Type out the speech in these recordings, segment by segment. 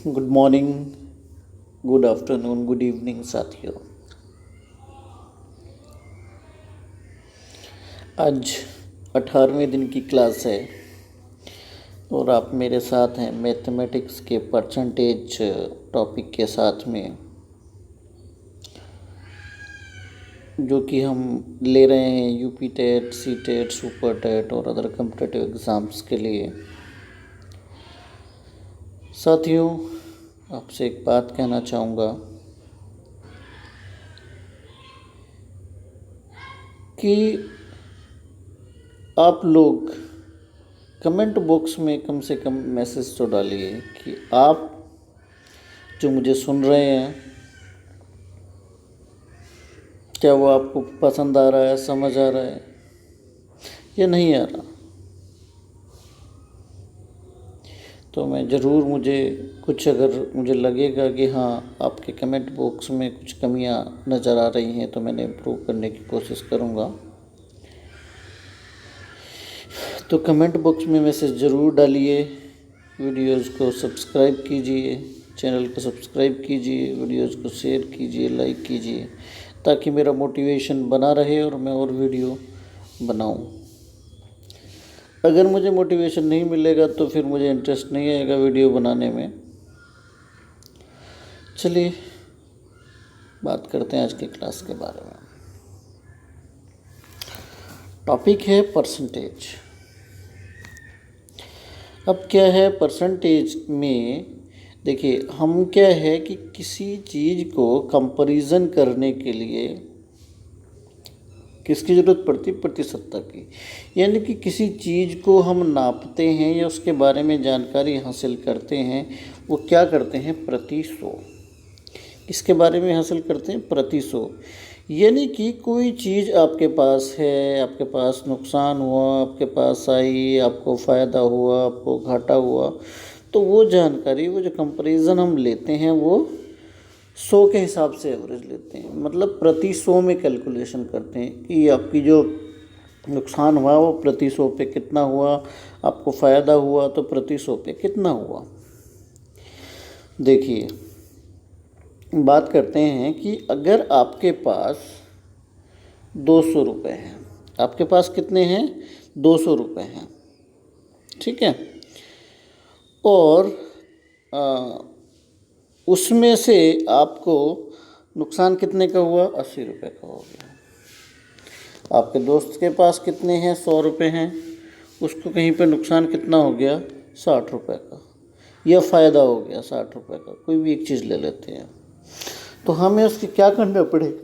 Good morning, good afternoon, good evening साथियों। आज 18वें दिन की क्लास है और आप मेरे साथ हैं मैथमेटिक्स के परसेंटेज टॉपिक के साथ में, जो कि हम ले रहे हैं UP TET, C TET, super TET और अदर कम्पिटिटिव एग्ज़ाम्स के लिए। साथियों, आपसे एक बात कहना चाहूँगा कि आप लोग कमेंट बॉक्स में कम से कम मैसेज तो डालिए कि आप जो मुझे सुन रहे हैं, क्या वो आपको पसंद आ रहा है, समझ आ रहा है या नहीं आ रहा। तो मैं ज़रूर अगर मुझे लगेगा कि हाँ आपके कमेंट बॉक्स में कुछ कमियां नज़र आ रही हैं तो मैंने इम्प्रूव करने की कोशिश करूँगा। तो कमेंट बॉक्स में मैसेज ज़रूर डालिए, वीडियोज़ को सब्सक्राइब कीजिए, चैनल को सब्सक्राइब कीजिए, वीडियोज़ को शेयर कीजिए, लाइक कीजिए, ताकि मेरा मोटिवेशन बना रहे और मैं और वीडियो बनाऊं। अगर मुझे मोटिवेशन नहीं मिलेगा तो फिर मुझे इंटरेस्ट नहीं आएगा वीडियो बनाने में। चलिए बात करते हैं आज की क्लास के बारे में। टॉपिक है परसेंटेज। अब क्या है परसेंटेज में, देखिए हम क्या है कि किसी चीज़ को कंपैरिजन करने के लिए किसकी ज़रूरत पड़ती है? प्रतिशतता की। यानी कि किसी चीज़ को हम नापते हैं या उसके बारे में जानकारी हासिल करते हैं, वो क्या करते हैं? प्रति सौ। इसके बारे में हासिल करते हैं प्रति सौ। यानी कि कोई चीज़ आपके पास है, आपके पास नुकसान हुआ, आपके पास आई, आपको फ़ायदा हुआ, आपको घाटा हुआ, तो वो जानकारी, वो जो कंपैरिजन हम लेते हैं वो 100 के हिसाब से एवरेज लेते हैं। मतलब प्रति 100 में कैलकुलेशन करते हैं कि आपकी जो नुकसान हुआ वो प्रति 100 पे कितना हुआ, आपको फ़ायदा हुआ तो प्रति 100 पे कितना हुआ। देखिए बात करते हैं कि अगर आपके पास 200 रुपये हैं, आपके पास कितने हैं? 200 रुपये हैं, ठीक है। और उसमें से आपको नुकसान कितने का हुआ? 80 रुपये का हो गया। आपके दोस्त के पास कितने हैं? 100 रुपये हैं, उसको कहीं पे नुकसान कितना हो गया? 60 रुपये का, या फ़ायदा हो गया 60 रुपये का। कोई भी एक चीज़ ले लेते हैं, तो हमें उसकी क्या करना पड़ेगा?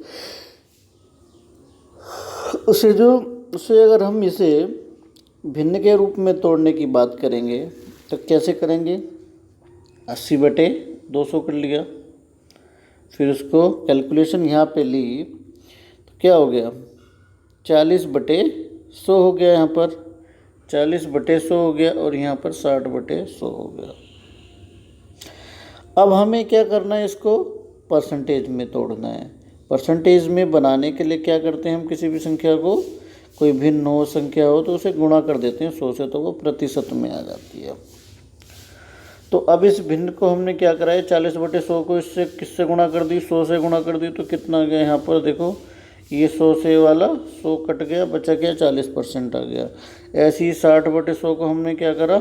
उसे अगर हम इसे भिन्न के रूप में तोड़ने की बात करेंगे तो कैसे करेंगे? 80/200 कर लिया, फिर उसको कैलकुलेशन यहाँ पे ली तो क्या हो गया? 40/100 हो गया। यहाँ पर 40/100 हो गया और यहाँ पर 60/100 हो गया। अब हमें क्या करना है? इसको परसेंटेज में तोड़ना है। परसेंटेज में बनाने के लिए क्या करते हैं हम? किसी भी संख्या को, कोई भिन्न हो संख्या हो, तो उसे गुणा कर देते हैं 100 से, तो वो प्रतिशत में आ जाती है। तो अब इस भिन्न को हमने क्या करा है? 40/100 को इससे किससे गुणा कर दी? 100 से गुणा कर दी। तो कितना आ गया यहाँ पर? देखो ये 100 से वाला 100 कट गया, बचा क्या? 40% आ गया। ऐसे ही 60/100 को हमने क्या करा?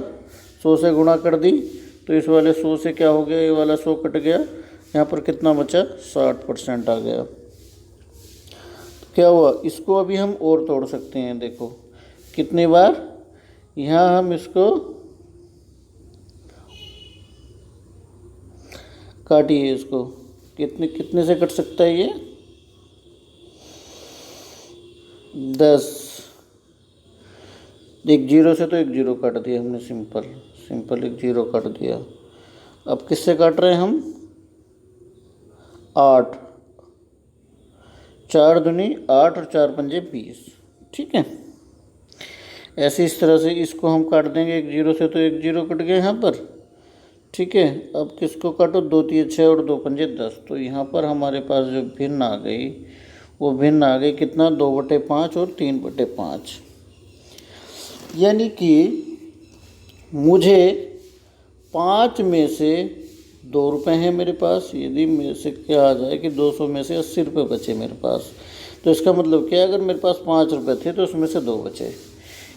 100 से गुणा कर दी, तो इस वाले 100 से क्या हो गया? ये वाला 100 कट गया, यहाँ पर कितना बचा? 60% आ गया। तो क्या हुआ? इसको अभी हम और तोड़ सकते हैं। देखो कितनी बार यहाँ हम इसको काटिए, इसको कितने से कट सकता है ये? 10। एक जीरो से तो एक जीरो काट दिया हमने, सिंपल एक जीरो काट दिया। अब किससे काट रहे हैं हम? 8। 4 दूनी 8 और 4 पंजे 20, ठीक है। ऐसे इस तरह से इसको हम काट देंगे। एक जीरो से तो एक जीरो कट गया यहाँ पर, ठीक है। अब किसको काटो? 2 3 6 और 2 पंजे 10। तो यहाँ पर हमारे पास जो भिन्न आ गई, वो भिन्न आ गई कितना? 2/5 और 3/5। यानी कि मुझे 5 में से ₹2 हैं मेरे पास। यदि मेरे से क्या आ जाए कि 200 में से 80 रुपये बचे मेरे पास, तो इसका मतलब क्या है, अगर मेरे पास 5 रुपये थे तो उसमें से 2 बचे।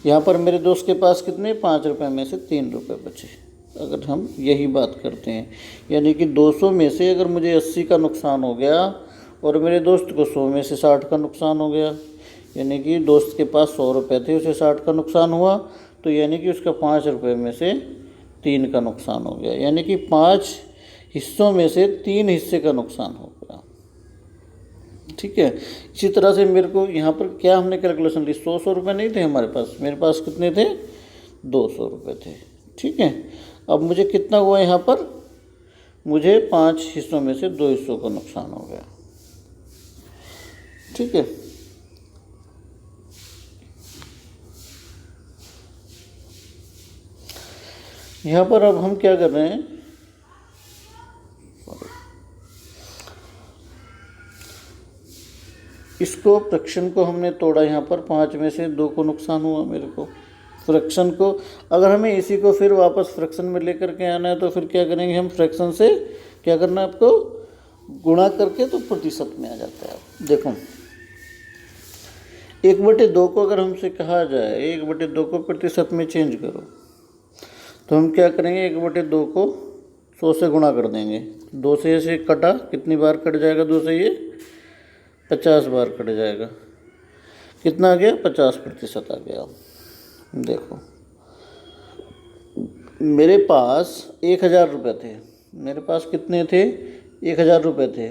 यहाँ पर मेरे दोस्त के पास कितने, 5 रुपये में से 3 रुपये बचे। अगर हम यही बात करते हैं, यानी कि 200 में से अगर मुझे 80 का नुकसान हो गया और मेरे दोस्त को 100 में से 60 का नुकसान हो गया, यानी कि दोस्त के पास 100 रुपये थे, उसे 60 का नुकसान हुआ, तो यानी कि उसका 5 रुपये में से 3 का नुकसान हो गया, यानी कि 5 हिस्सों में से 3 हिस्से का नुकसान हो गया। ठीक है। इसी तरह से मेरे को यहाँ पर क्या हमने कैलकुलेशन ली, 100 रुपये नहीं थे हमारे पास, मेरे पास कितने थे, 200 रुपये थे। ठीक है। अब मुझे कितना हुआ यहाँ पर, मुझे 5 हिस्सों में से 2 हिस्सों का नुकसान हो गया। ठीक है। यहाँ पर अब हम क्या कर रहे हैं, इसको फ्रैक्शन को हमने तोड़ा। यहाँ पर 5 में से 2 को नुकसान हुआ मेरे को। फ्रैक्शन को अगर हमें इसी को फिर वापस फ्रैक्शन में लेकर के आना है तो फिर क्या करेंगे, हम फ्रैक्शन से क्या करना है आपको, गुणा करके तो प्रतिशत में आ जाता है। देखो 1/2 को अगर हमसे कहा जाए 1/2 को प्रतिशत में चेंज करो, तो हम क्या करेंगे, 1/2 को 100 से गुणा कर देंगे। 2 से ऐसे कटा, कितनी बार कट जाएगा 2 से, ये 50 बार कट जाएगा। कितना आ गया, 50% आ गया। देखो मेरे पास 1000 रुपये थे, मेरे पास कितने थे, 1000 रुपये थे,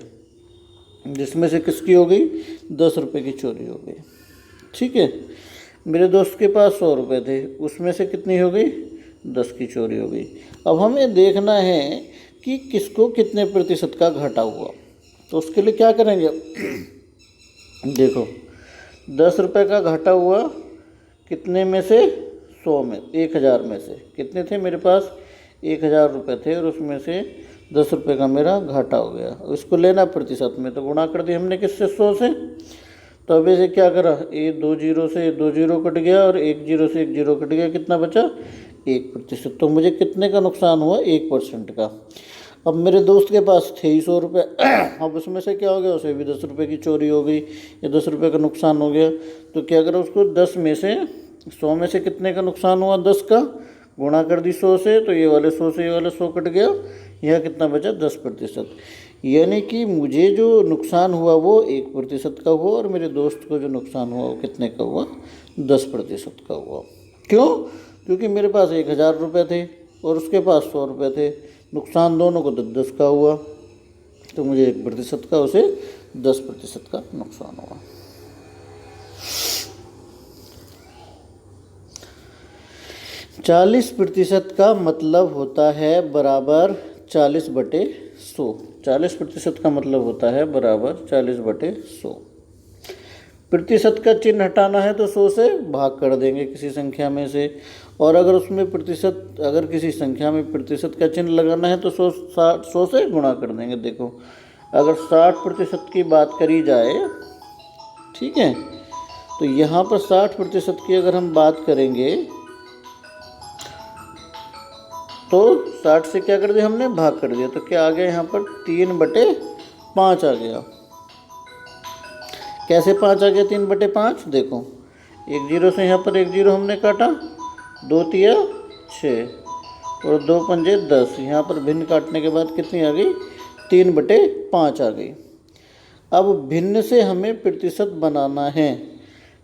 जिसमें से किसकी हो गई, 10 रुपये की चोरी हो गई। ठीक है। मेरे दोस्त के पास 100 रुपये थे, उसमें से कितनी हो गई, 10 की चोरी हो गई। अब हमें देखना है कि किसको कितने प्रतिशत का घाटा हुआ, तो उसके लिए क्या करेंगे, देखो 10 रुपये का घाटा हुआ कितने में से, 100 में, 1000 में से कितने थे मेरे पास, 1000 रुपये थे, और उसमें से 10 रुपये का मेरा घाटा हो गया। इसको लेना प्रतिशत में, तो गुणा कर दिया हमने किससे, 100 से। तो अब इसे क्या करा, ये 2 जीरो से 2 जीरो कट गया और 1 जीरो से 1 जीरो कट गया, कितना बचा, 1%। तो मुझे कितने का नुकसान हुआ, 1% का। अब मेरे दोस्त के पास थे ही 100 रुपये, अब उसमें से क्या हो गया, उसे भी 10 रुपये की चोरी हो गई, या 10 रुपये का नुकसान हो गया। तो क्या करा, उसको 10 में से 100 में से कितने का नुकसान हुआ, 10 का, गुणा कर दी 100 से, तो ये वाले 100 से ये वाले 100 कट गया, यह कितना बचा, 10%। यानी कि मुझे जो नुकसान हुआ वो 1% का हुआ, और मेरे दोस्त को जो नुकसान हुआ वो कितने का हुआ, 10% का हुआ। क्यों, क्योंकि मेरे पास 1000 रुपये थे और उसके पास 100 रुपये थे, नुकसान दोनों को 10 का हुआ, तो मुझे 1% का, उसे 10% का नुकसान हुआ। चालीस प्रतिशत का मतलब होता है बराबर 40/100। 40% का मतलब होता है बराबर 40/100। प्रतिशत का चिन्ह हटाना है तो 100 से भाग कर देंगे किसी संख्या में से, और अगर उसमें प्रतिशत, अगर किसी संख्या में प्रतिशत का चिन्ह लगाना है तो 100 से गुणा कर देंगे। देखो अगर 60% की बात करी जाए, ठीक है, तो यहाँ पर 60% की अगर हम बात करेंगे तो 60 से क्या कर दिया हमने, भाग कर दिया, तो क्या आ गया यहाँ पर 3/5 आ गया। कैसे 5 आ गया 3/5, देखो 1 जीरो से यहाँ पर 1 जीरो हमने काटा, 2 तिया 6 और 2 पंजे 10, यहाँ पर भिन्न काटने के बाद कितनी आ गई, 3/5 आ गई। अब भिन्न से हमें प्रतिशत बनाना है,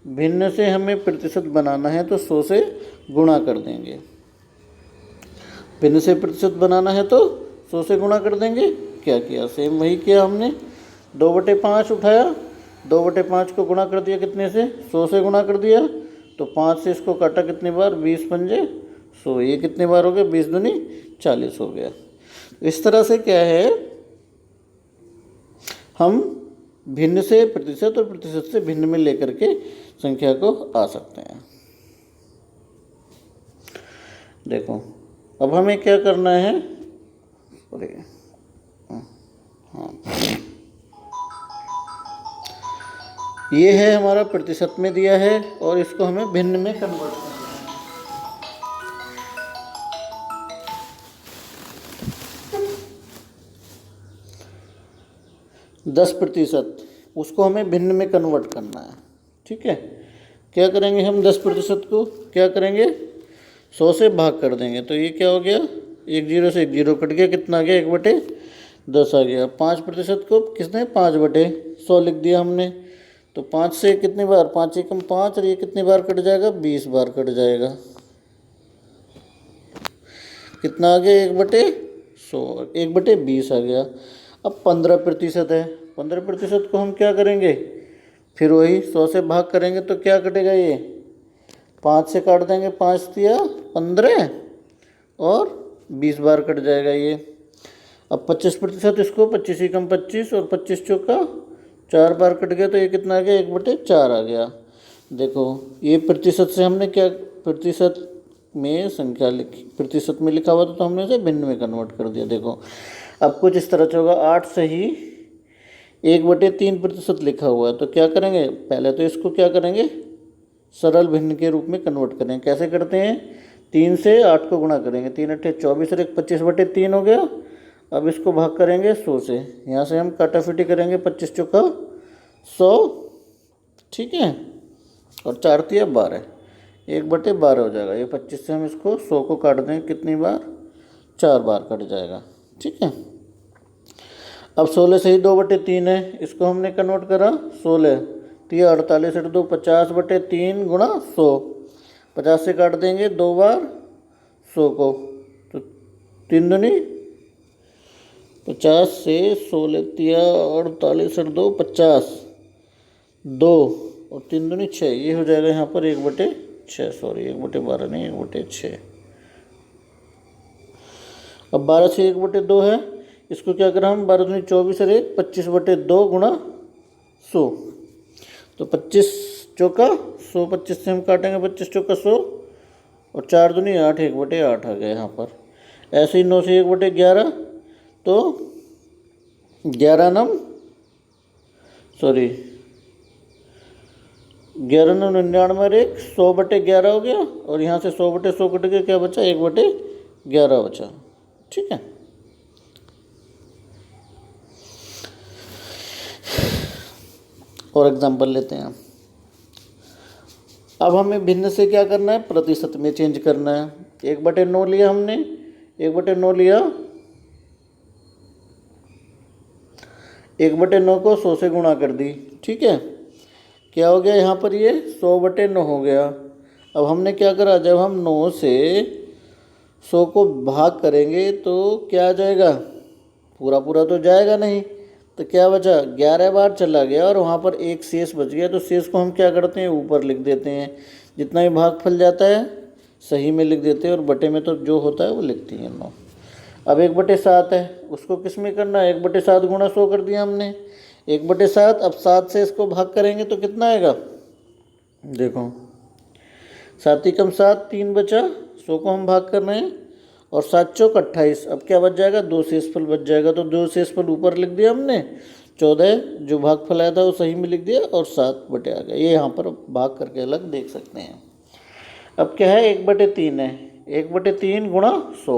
भिन्न से हमें प्रतिशत बनाना है तो 100 से गुणा कर देंगे। भिन्न से प्रतिशत बनाना है तो 100 से गुणा कर देंगे। क्या किया, सेम वही किया हमने, 2/5 उठाया, 2/5 को गुणा कर दिया कितने से, 100 से गुणा कर दिया, तो 5 से इसको काटा कितने बार, 20 पंजे 100, ये कितने बार हो गया, 20 दूनी 40 हो गया। इस तरह से क्या है, हम भिन्न से प्रतिशत और प्रतिशत से भिन्न में लेकर के संख्या को आ सकते हैं। देखो अब हमें क्या करना है, हाँ, ये है हमारा प्रतिशत में दिया है और इसको हमें भिन्न में कन्वर्ट करना है। 10%, उसको हमें भिन्न में कन्वर्ट करना है। ठीक है, क्या करेंगे हम 10% को क्या करेंगे 100 से भाग कर देंगे, तो ये क्या हो गया 1 0 से 1 0 कट गया, कितना आ गया 1/10 आ गया। 5% को किसने 5/100 लिख दिया हमने, तो 5 से कितनी बार 5 एकम 5 और ये कितनी बार कट जाएगा 20 बार कट जाएगा, कितना आ गया 1/100 1/20 आ गया। अब 15% है, 15% को हम क्या करेंगे फिर वही 100 से भाग करेंगे, तो क्या कटेगा ये 5 से काट देंगे, 5 दिया 15 और 20 बार कट जाएगा ये। अब 25%, इसको 25 एकम 25 और 25 चौका 4 बार कट गया, तो ये कितना आ गया 1/4 आ गया। देखो ये प्रतिशत से हमने क्या प्रतिशत में संख्या लिखी, प्रतिशत में लिखा हुआ था तो हमने इसे भिन्न में कन्वर्ट कर दिया। देखो अब कुछ इस तरह से होगा, 8 से ही 1/3% लिखा हुआ है, तो क्या करेंगे पहले तो इसको क्या करेंगे सरल भिन्न के रूप में कन्वर्ट करेंगे। कैसे करते हैं 3 से 8 को गुणा करेंगे, 3 8 24 और 1 25/3 हो गया। अब इसको भाग करेंगे 100 से, यहाँ से हम काटाफिटी करेंगे 25 चौका 100, ठीक है, और 4 तिया 12, 1/12 हो जाएगा। ये 25 से हम इसको 100 को काट देंगे कितनी बार 4 बार कट जाएगा। ठीक है, अब 16 से ही 2/3 है, इसको हमने कन्वर्ट करा 16 तिया 48 और 2 50/3 गुणा 100, 50 से काट देंगे 2 बार 100 को, तो 3 दूनी 50 से 16 तिया 48 और 2 50, 2 और 3 दूनी 6, ये हो जाएगा यहाँ पर 1/6, सॉरी 1/12 नहीं 1/6। अब 12 से 1/2 है, इसको क्या करें हम 12 दूनी 24 और 1 25/2 गुणा 100, तो 25 चौका 100, 25 से हम काटेंगे 25 चौका 100 और 4 दूनी 8, 1/8 आ गया यहाँ पर। ऐसे ही 9 से 1/11, तो 11 9 99 और 1 100/11 हो गया, और यहाँ से 100/100 कट गया, क्या बचा 1/11 बचा। ठीक है, और एग्जांपल लेते हैं। अब हमें भिन्न से क्या करना है प्रतिशत में चेंज करना है। 1/9 लिया हमने, 1/9 लिया, 1/9 को 100 से गुणा कर दी। ठीक है, क्या हो गया यहाँ पर ये 100/9 हो गया। अब हमने क्या करा, जब हम 9 से 100 को भाग करेंगे तो क्या आ जाएगा, पूरा पूरा तो जाएगा नहीं, तो क्या बचा 11 बार चला गया और वहाँ पर एक शेष बच गया, तो शेष को हम क्या करते हैं ऊपर लिख देते हैं, जितना भी भागफल जाता है सही में लिख देते हैं और बटे में तो जो होता है वो लिखती हैं 9। अब 1/7 है, उसको किस में करना है 1/7 गुणा 100 कर दिया हमने 1/7। अब 7 से इसको भाग करेंगे तो कितना आएगा, देखो 7 एकम 7 3 बचा, 100 को हम भाग कर रहे हैं और 7 चौक 28। अब क्या बच जाएगा 2 शेषफल बच जाएगा, तो 2 शेषफल ऊपर लिख दिया हमने, 14 जो भागफल आया था वो सही में लिख दिया और 7 बटे आ गया। ये यहाँ पर भाग करके अलग देख सकते हैं। अब क्या है 1/3 है, 1/3 गुणा 100,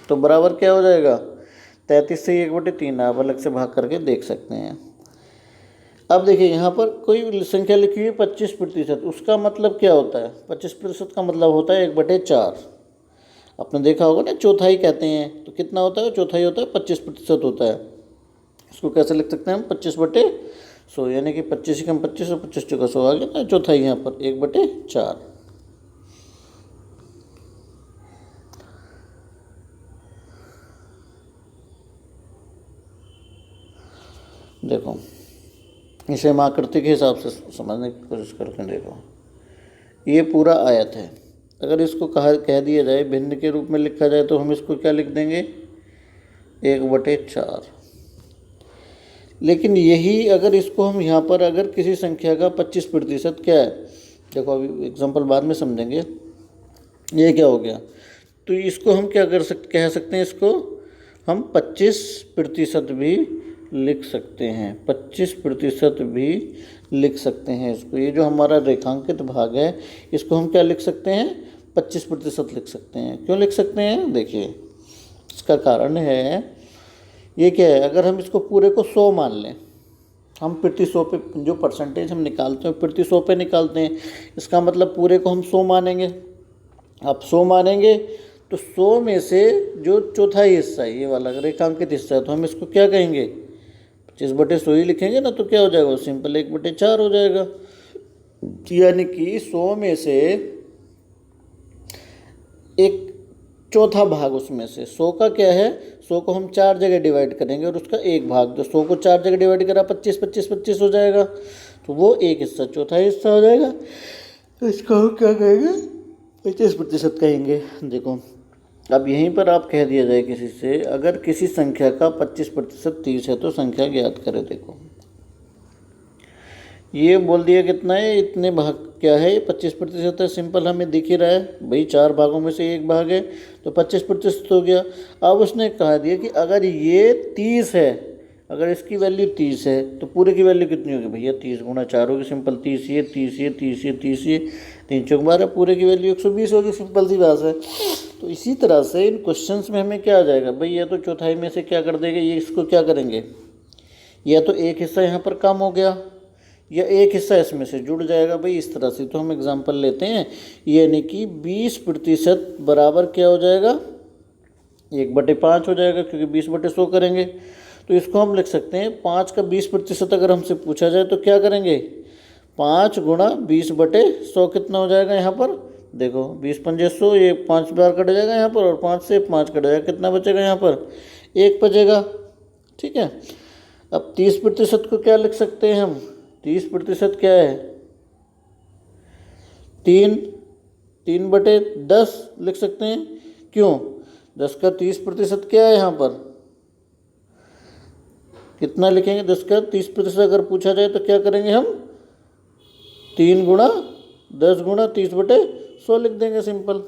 तो बराबर क्या हो जाएगा 33 से 1/3, आप अलग से भाग करके देख सकते हैं। अब देखिए यहाँ पर कोई संख्या लिखी हुई 25%, उसका मतलब क्या होता है 25% का मतलब होता है 1/4। आपने देखा होगा ना चौथाई कहते हैं, तो कितना होता है चौथाई होता है 25% होता है। इसको कैसे लिख सकते हैं हम 25/100, यानी कि 25 एकम 25 और 25 चौका 100 आ गया ना चौथाई यहाँ पर 1/4। देखो इसे हम आकृति के हिसाब से समझने की कोशिश करते हैं। देखो ये पूरा आयत है, अगर इसको कह दिया जाए भिन्न के रूप में लिखा जाए तो हम इसको क्या लिख देंगे 1/4। लेकिन यही अगर इसको हम यहाँ पर अगर किसी संख्या का 25% क्या है, देखो अभी एग्जांपल बाद में समझेंगे, ये क्या हो गया, तो इसको हम क्या कह सकते हैं, इसको हम 25% भी लिख सकते हैं, 25% भी लिख सकते हैं इसको। ये जो हमारा रेखांकित भाग है इसको हम क्या लिख सकते हैं 25% लिख सकते हैं। क्यों लिख सकते हैं, देखिए इसका कारण है ये क्या है, अगर हम इसको पूरे को 100 मान लें, हम प्रति 100 पे जो परसेंटेज हम निकालते हैं प्रति 100 पे निकालते हैं, इसका मतलब पूरे को हम 100 मानेंगे। अब 100 मानेंगे तो 100 में से जो चौथाई हिस्सा है, ये वाला रेखांकित हिस्सा है, तो हम इसको क्या कहेंगे, 25/100 ही लिखेंगे ना, तो क्या हो जाएगा, सिंपल 1/4 हो जाएगा। यानी कि 100 में से एक चौथा भाग उसमें से 100 का क्या है, 100 को हम 4 जगह डिवाइड करेंगे और उसका एक भाग, तो 100 को 4 जगह डिवाइड करा 25 25 25 हो जाएगा, तो वो एक हिस्सा चौथा हिस्सा हो जाएगा, तो इसको हम क्या कहेंगे, 25% कहेंगे। देखो अब यहीं पर आप कह दिया जाए किसी से, अगर किसी संख्या का 25% 30 है तो संख्या ज्ञात करें। देखो ये बोल दिया कितना है, इतने भाग क्या है, ये 25% है, सिंपल हमें दिख ही रहा है भाई, 4 भागों में से एक भाग है तो 25% हो गया। अब उसने कहा दिया कि अगर ये 30 है, अगर इसकी वैल्यू 30 है तो पूरे की वैल्यू कितनी होगी भैया, 30 × 4 होगी, सिंपल 30 ये 30 ये 30 ये 30 ये 3 चौक 12, पूरे की वैल्यू 120 होगी, सिंपल सी बात है। तो इसी तरह से इन क्वेश्चंस में हमें क्या आ जाएगा भाई, ये तो चौथाई में से क्या कर देंगे, ये इसको क्या करेंगे, या तो एक हिस्सा यहाँ पर कम हो गया या एक हिस्सा इसमें से जुड़ जाएगा भाई, इस तरह से। तो हम एग्जांपल लेते हैं, यानी कि 20% बराबर क्या हो जाएगा, 1/5 हो जाएगा, क्योंकि 20/100 करेंगे। तो इसको हम लिख सकते हैं 5 का 20% अगर हमसे पूछा जाए तो क्या करेंगे, 5 × 20/100 कितना हो जाएगा यहाँ पर, देखो 20 पंजे 100, ये 5 बार कट जाएगा यहाँ पर, और 5 से 5 कट जाएगा, कितना बचेगा यहाँ पर, 1 बचेगा। ठीक है, अब 30% को क्या लिख सकते हैं हम, 30% क्या है, 3/10 लिख सकते हैं। क्यों, 10 का 30% क्या है यहाँ पर, कितना लिखेंगे, 10 का 30% अगर पूछा जाए तो क्या करेंगे हम, 3 × 10 × 30/100 लिख देंगे, सिंपल।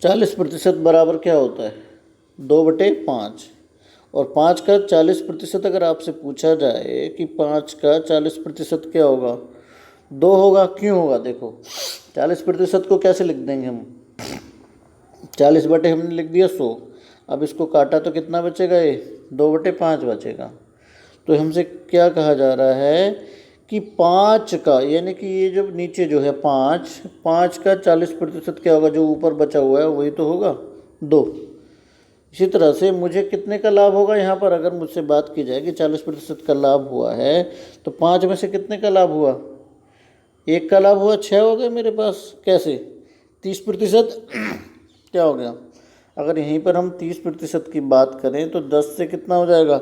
चालीस प्रतिशत बराबर क्या होता है, 2/5, और 5 का 40% अगर आपसे पूछा जाए कि 5 का 40% क्या होगा, 2 होगा। क्यों होगा, देखो 40% को कैसे लिख देंगे हम, 40 बटे हमने लिख दिया 100, अब इसको काटा तो कितना बचेगा, ये 2/5 बचेगा। तो हमसे क्या कहा जा रहा है कि 5 का, यानी कि ये जो नीचे जो है 5 का 40% क्या होगा, जो ऊपर बचा हुआ है वही तो होगा 2। इसी तरह से मुझे कितने का लाभ होगा यहाँ पर, अगर मुझसे बात की जाए कि 40% का लाभ हुआ है तो 5 में से कितने का लाभ हुआ, 1 का लाभ हुआ, 6 हो गए मेरे पास। कैसे, 30% क्या हो गया, अगर यहीं पर हम 30% की बात करें तो 10 से कितना हो जाएगा,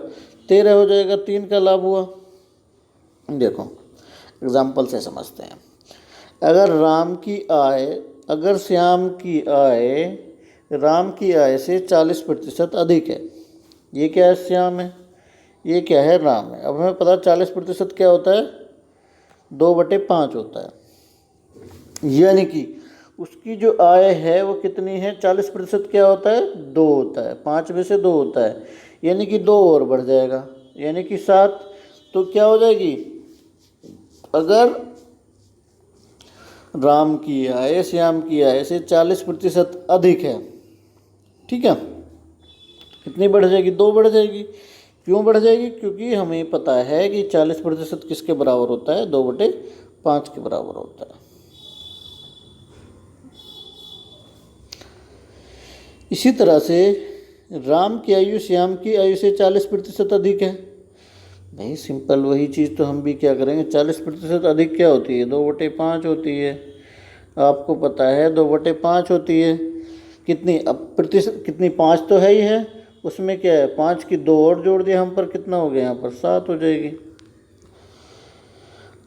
13 हो जाएगा, 3 का लाभ हुआ। देखो एग्जाम्पल से समझते हैं, अगर श्याम की आय राम की आय से 40% अधिक है, ये क्या है, श्याम है, ये क्या है, राम है। अब हमें पता 40% क्या होता है, 2/5 होता है, यानी कि उसकी जो आय है वो कितनी है, 40% क्या होता है, 2 होता है, 5 में से 2 होता है, यानी कि 2 और बढ़ जाएगा, यानी कि 7। तो क्या हो जाएगी, अगर राम की आय श्याम की आय से 40% अधिक है, ठीक है, कितनी बढ़ जाएगी, 2 बढ़ जाएगी। क्यों बढ़ जाएगी, क्योंकि हमें पता है कि 40% किसके बराबर होता है, 2/5 के बराबर होता है। इसी तरह से राम की आयु श्याम की आयु से 40% अधिक है, भाई सिंपल वही चीज़ तो हम भी क्या करेंगे, 40% अधिक क्या होती है, 2/5 होती है। आपको पता है 2/5 होती है, कितनी, अब प्रतिशत कितनी, 5 तो है ही है, उसमें क्या है, 5 की 2 और जोड़ दिया हम पर, कितना हो गया यहाँ पर, 7 हो जाएगी।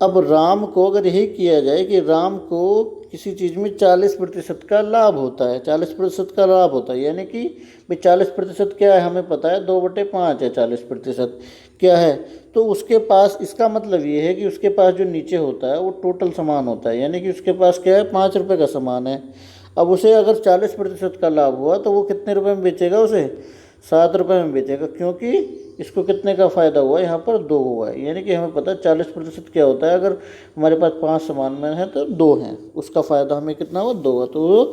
अब राम को अगर यही किया जाए कि राम को किसी चीज़ में 40% का लाभ होता है, 40% का लाभ होता है, यानी कि भाई 40% क्या है, हमें पता है 2/5 है, 40% क्या है, तो उसके पास, इसका मतलब ये है कि उसके पास जो नीचे होता है वो टोटल सामान होता है, यानी कि उसके पास क्या है, 5 रुपये का सामान है। अब उसे अगर 40% का लाभ हुआ तो वो कितने रुपए में बेचेगा, उसे 7 रुपये में बेचेगा, क्योंकि इसको कितने का फ़ायदा हुआ, यहाँ पर 2 हुआ है। यानी कि हमें पता है 40% क्या होता है, अगर हमारे पास 5 सामान में है तो 2 हैं, उसका फ़ायदा हमें कितना हुआ, 2 हुआ। तो वो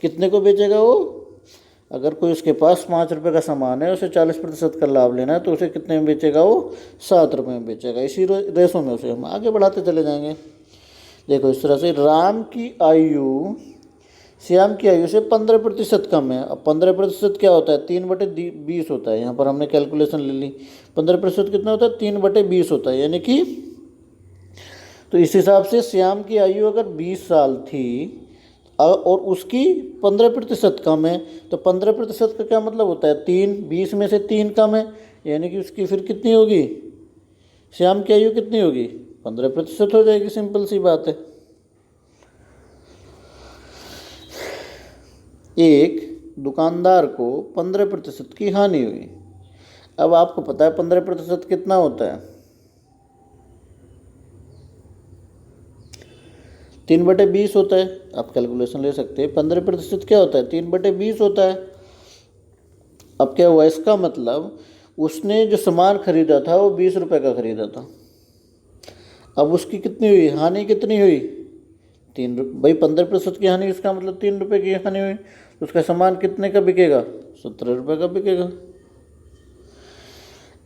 कितने को बेचेगा वो, अगर कोई उसके पास 5 रुपये का सामान है, उसे 40% का लाभ लेना है, तो उसे कितने में बेचेगा वो, 7 रुपये में बेचेगा। इसी रेशो में उसे हम आगे बढ़ाते चले जाएंगे। देखो इस तरह से राम की आयु श्याम की आयु से 15% कम है। अब 15% क्या होता है, 3/20 होता है। यहाँ पर हमने कैलकुलेशन ले ली, 15% कितना होता है, 3/20 होता है। यानी कि तो इस हिसाब से श्याम की आयु अगर 20 साल थी और उसकी 15% कम है, तो 15% का क्या मतलब होता है, 3, 20 में से 3 कम है, यानी कि उसकी फिर कितनी होगी, श्याम की आयु कितनी होगी, 15% हो जाएगी। सिंपल सी बात है। एक दुकानदार को 15% की हानि हुई। अब आपको पता है 15% कितना होता है, 3/20 होता है। आप कैलकुलेशन ले सकते हैं, 15% क्या होता है, 3/20 होता है। अब क्या हुआ, इसका मतलब उसने जो सामान खरीदा था वो 20 रुपये का खरीदा था। अब उसकी कितनी हुई, हानि कितनी हुई, 3 रुपये। भाई 15% की हानि, इसका मतलब 3 रुपये की हानि हुई, तो उसका सामान कितने का बिकेगा, 17 रुपये का बिकेगा।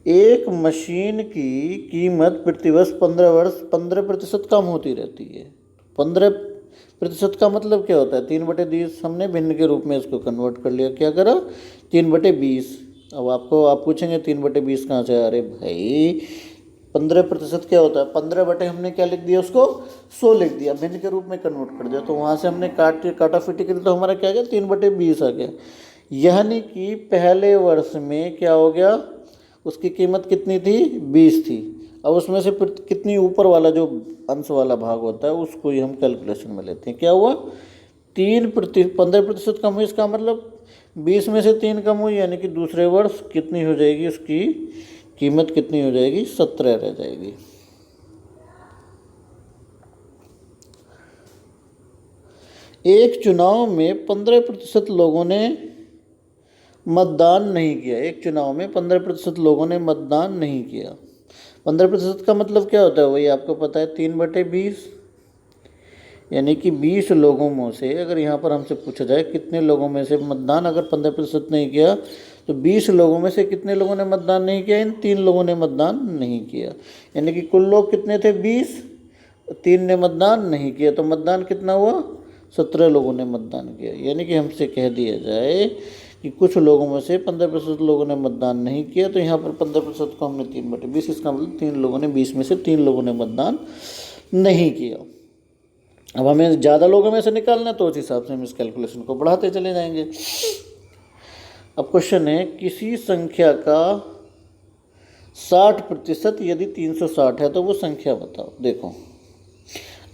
एक मशीन की कीमत प्रतिवर्ष 15% कम होती रहती है। 15% का मतलब क्या होता है, 3/20। हमने भिन्न के रूप में इसको कन्वर्ट कर लिया, क्या करा, 3/20। अब आप पूछेंगे 3/20 कहाँ से आ रहे, भाई 15% क्या होता है, 15 हमने क्या लिख दिया, उसको 100 लिख दिया, भिन्न के रूप में कन्वर्ट कर दिया। तो वहाँ से हमने काटाफिटी करी तो हमारा क्या आ गया, 3/20 आ गया। यानी कि पहले वर्ष में क्या हो गया, उसकी कीमत कितनी थी, 20 थी। अब उसमें से कितनी ऊपर वाला जो अंश वाला भाग होता है उसको ही हम कैलकुलेशन में लेते हैं। क्या हुआ, 15% कम हुई, इसका मतलब 20 में से 3 कम हुई, यानी कि दूसरे वर्ष कितनी हो जाएगी, उसकी कीमत कितनी हो जाएगी, 17 रह जाएगी। एक चुनाव में 15% लोगों ने मतदान नहीं किया। एक चुनाव में 15% लोगों ने मतदान नहीं किया। 15% का मतलब क्या होता है, वही आपको पता है, 3/20। यानी कि 20 लोगों में से, अगर यहाँ पर हमसे पूछा जाए कितने लोगों में से मतदान अगर 15% नहीं किया, तो 20 लोगों में से कितने लोगों ने मतदान नहीं किया, इन 3 लोगों ने मतदान नहीं किया। यानी कि कुल लोग कितने थे, 20, 3 ने मतदान नहीं किया, तो मतदान कितना हुआ, 17 लोगों ने मतदान किया। यानी कि हमसे कह दिया जाए कि कुछ लोगों में से 15% लोगों ने मतदान नहीं किया, तो यहाँ पर 15% को हमने 3/20, इसका मतलब 3 लोगों ने, 20 में से 3 लोगों ने मतदान नहीं किया। अब हमें ज़्यादा लोगों में से निकालना है, तो उस हिसाब से हम इस कैलकुलेशन को बढ़ाते चले जाएंगे। अब क्वेश्चन है, किसी संख्या का 60% यदि 360 है तो वो संख्या बताओ। देखो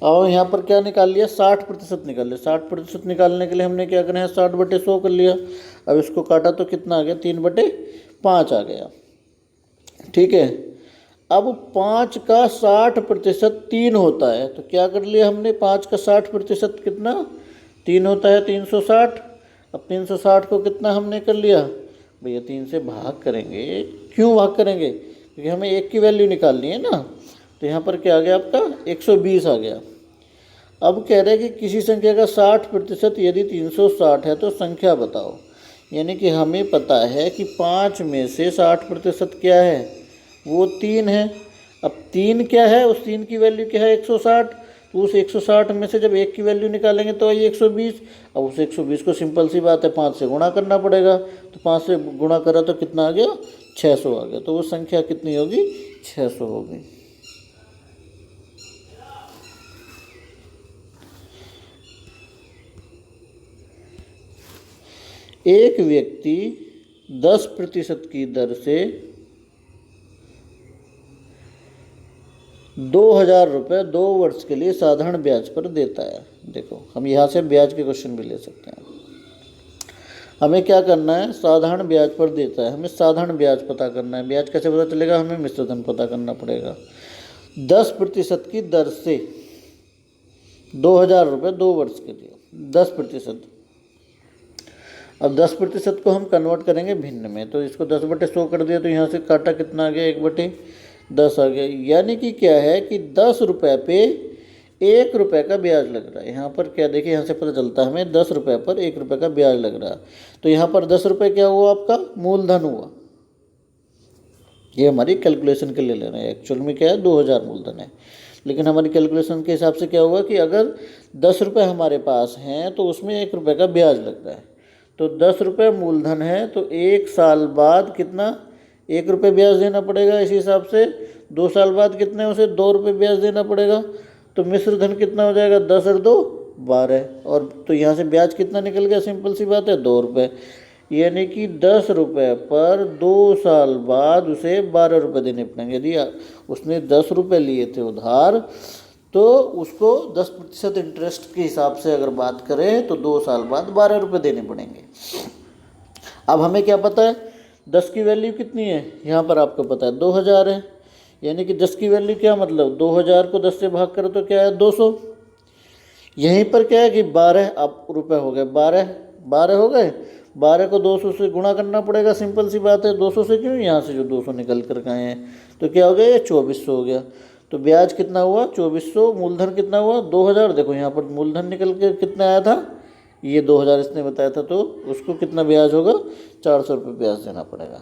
और यहाँ पर क्या निकाल लिया, 60% निकाल लिया। 60% निकालने के लिए हमने क्या करना है, 60/100 कर लिया। अब इसको काटा तो कितना आ गया, 3/5 आ गया। ठीक है, अब 5 का 60% 3 होता है, तो क्या कर लिया हमने, 5 का 60% कितना, 3 होता है, 360। अब 360 को कितना हमने कर लिया, भैया 3 से भाग करेंगे। क्यों भाग करेंगे, क्योंकि हमें 1 की वैल्यू निकालनी है ना। तो यहाँ पर क्या आ गया आपका, 120 आ गया। अब कह रहे हैं कि किसी संख्या का 60% यदि 360 है तो संख्या बताओ। यानी कि हमें पता है कि 5 में से 60% क्या है, वो 3 है। अब 3 क्या है, उस 3 की वैल्यू क्या है, 160। तो उस 160 में से जब 1 की वैल्यू निकालेंगे तो आई 120। अब उस 120 को सिंपल सी बात है 5 से गुणा करना पड़ेगा। तो 5 से गुणा करा तो कितना आ गया, 600 आ गया। तो वो संख्या कितनी होगी, 600 होगी। एक व्यक्ति 10% की दर से 2000 रुपये 2 वर्ष के लिए साधारण ब्याज पर देता है। देखो हम यहाँ से ब्याज के क्वेश्चन भी ले सकते हैं। हमें क्या करना है, साधारण ब्याज पर देता है, हमें साधारण ब्याज पता करना है। ब्याज कैसे पता चलेगा, हमें मिश्र धन पता करना पड़ेगा। 10% की दर से 2000 रुपये 2 वर्ष के लिए, 10%। अब 10% को हम कन्वर्ट करेंगे भिन्न में, तो इसको 10/100 कर दिया तो यहाँ से काटा कितना आ गया, 1/10 आ गया। यानी कि क्या है कि 10 रुपये पे 1 रुपये का ब्याज लग रहा है। यहाँ पर क्या देखिए, यहाँ से पता चलता है हमें 10 रुपये पर 1 रुपये का ब्याज लग रहा है। तो यहाँ पर 10 रुपये क्या हुआ, आपका मूलधन हुआ। ये हमारी कैलकुलेशन के लिए ले रहे हैं, एक्चुअल में क्या है 2000 मूलधन है, लेकिन हमारी कैलकुलेशन के हिसाब से क्या हुआ कि अगर 10 रुपये हमारे पास हैं तो उसमें 1 रुपये का ब्याज लग रहा है। तो 10 रुपये मूलधन है तो 1 साल बाद कितना, 1 रुपये ब्याज देना पड़ेगा। इसी हिसाब से 2 साल बाद कितने, उसे 2 रुपये ब्याज देना पड़ेगा। तो मिश्र धन कितना हो जाएगा, 10 और 2 12, और तो यहाँ से ब्याज कितना निकल गया, सिंपल सी बात है 2 रुपये। यानी कि 10 रुपये पर 2 साल बाद उसे 12 रुपये देने पड़ेंगे। यदि उसने 10 रुपये लिए थे उधार तो उसको 10% इंटरेस्ट के हिसाब से अगर बात करें तो 2 साल बाद 12 रुपये देने पड़ेंगे। अब हमें क्या पता है 10 की वैल्यू कितनी है, यहाँ पर आपको पता है 2000 है। यानी कि 10 की वैल्यू क्या मतलब, 2000 को 10 से भाग करो तो क्या है 200। यहीं पर क्या है कि 12 अब रुपये हो गए, 12 हो गए, 12 को 200 से गुणा करना पड़ेगा, सिंपल सी बात है। 200 से क्यों, यहाँ से जो 200 निकल कर गए हैं तो क्या हो गया, ये 2400 हो गया। तो ब्याज कितना हुआ 2400, मूलधन कितना हुआ 2000। देखो यहाँ पर मूलधन निकल के कितना आया था, ये 2000 इसने बताया था, तो उसको कितना ब्याज होगा, 400 रुपये ब्याज देना पड़ेगा।